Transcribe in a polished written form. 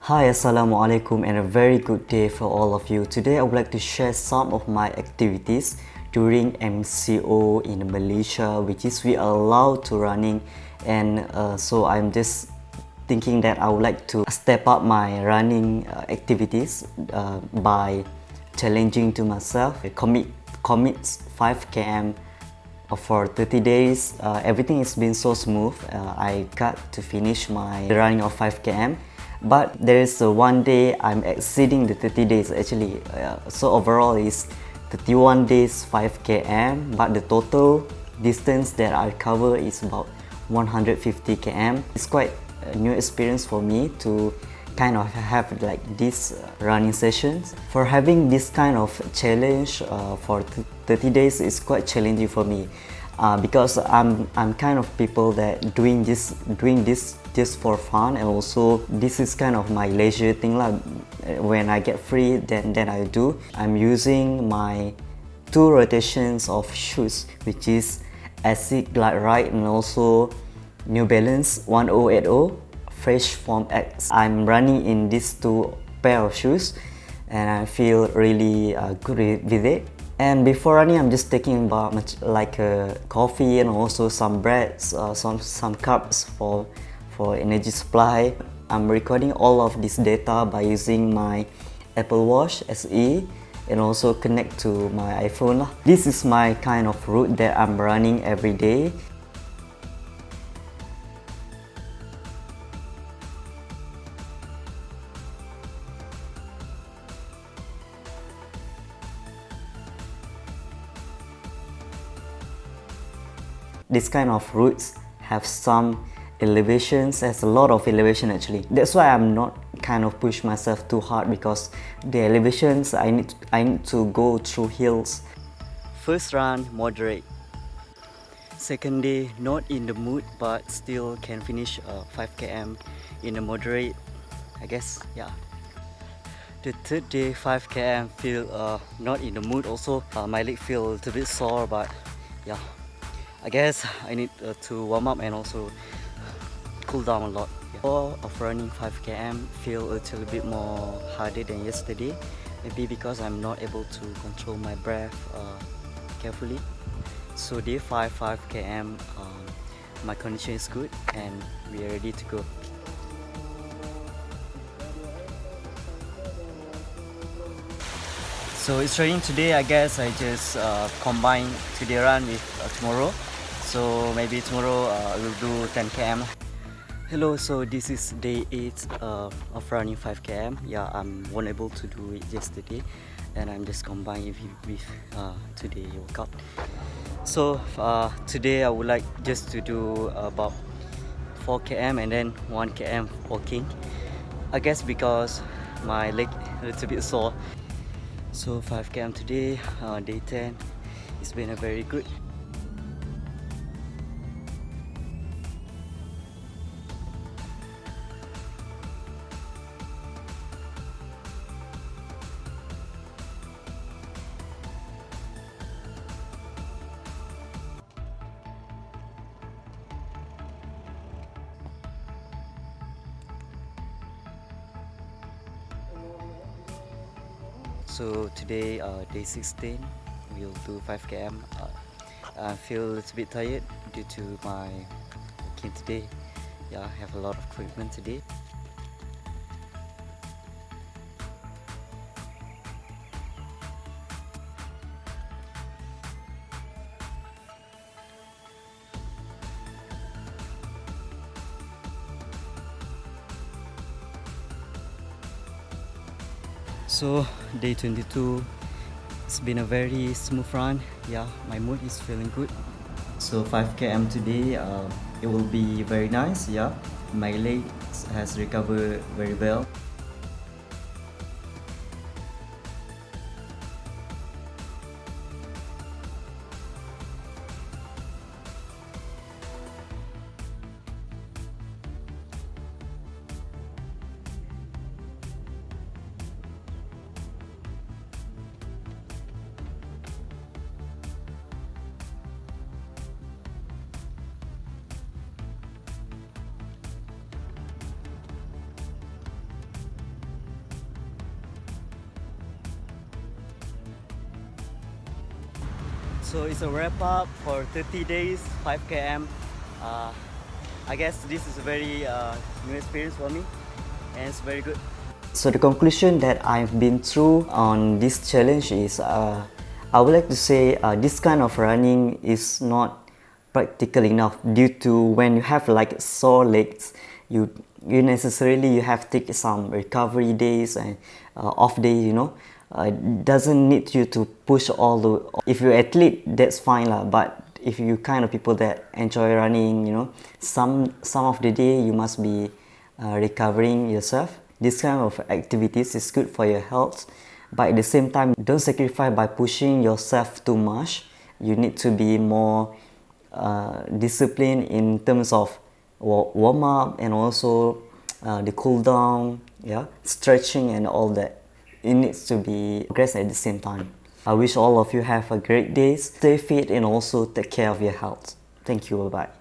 Hi, Assalamualaikum and a very good day for all of you. Today I would like to share some of my activities during MCO in Malaysia, which is we are allowed to running, and so I'm just thinking that I would like to step up my running activities by challenging to myself, commit 5 km for 30 days. Everything has been so smooth. I got to finish my running of 5 km, but there is one day I'm exceeding the 30 days actually. So overall is 31 days 5 km, but the total distance that I cover is about 150 km. It's quite a new experience for me to kind of have like these running sessions. For having this kind of challenge for 30 days is quite challenging for me because I'm kind of people that doing this just for fun, and also this is kind of my leisure thing lah. When I get free, then I do. I'm using my 2 rotations of shoes, which is Asics Glide Ride and also New Balance 1080 Fresh Form X. I'm running in these 2 pair of shoes and I feel really good with it. And before running, I'm just taking about like a coffee and also some breads, some carbs for energy supply. I'm recording all of this data by using my Apple Watch SE and also connect to my iPhone. This is my kind of route that I'm running every day. This kind of routes have some elevations, has a lot of elevation actually. That's why I'm not kind of push myself too hard, because the elevations I need to go through hills. First run, moderate. Second day, not in the mood but still can finish 5 km in a moderate, I guess, yeah. The third day, 5 km, feel not in the mood also. My leg feel a little bit sore, but yeah, I guess I need to warm up and also cool down a lot. Before of running 5 km, feel a little bit more harder than yesterday. Maybe because I'm not able to control my breath carefully. So day 5 km, my condition is good and we are ready to go. So it's raining today. I guess I just combine today run with tomorrow. So maybe tomorrow we'll do 10 km. Hello, so this is day 8 of running 5 km. Yeah, I'm unable to do it yesterday and I'm just combining with today workout. So today I would like just to do about 4 km and then 1 km walking. I guess because my leg a little bit sore. So 5 km today, day 10. It's been a very good. So today, day 16, we'll do 5 km. I feel a little bit tired due to my working today. Yeah, I have a lot of equipment today. So day 22, it's been a very smooth run. Yeah, my mood is feeling good. So 5 km today, it will be very nice. Yeah, my legs has recovered very well. So it's a wrap up for 30 days, 5 km. I guess this is a very new experience for me, and it's very good. So the conclusion that I've been through on this challenge is I would like to say this kind of running is not practical enough, due to when you have like sore legs, you necessarily you have to take some recovery days and off days, you know. Doesn't need you to push all the, if you're athlete that's fine lah, but if you kind of people that enjoy running, you know, some of the day you must be recovering yourself. This kind of activities is good for your health, but at the same time don't sacrifice by pushing yourself too much. You need to be more disciplined in terms of warm up and also the cool down, yeah, stretching and all that. It needs to be progressed at the same time. I wish all of you have a great day, stay fit and also take care of your health. Thank you, bye bye.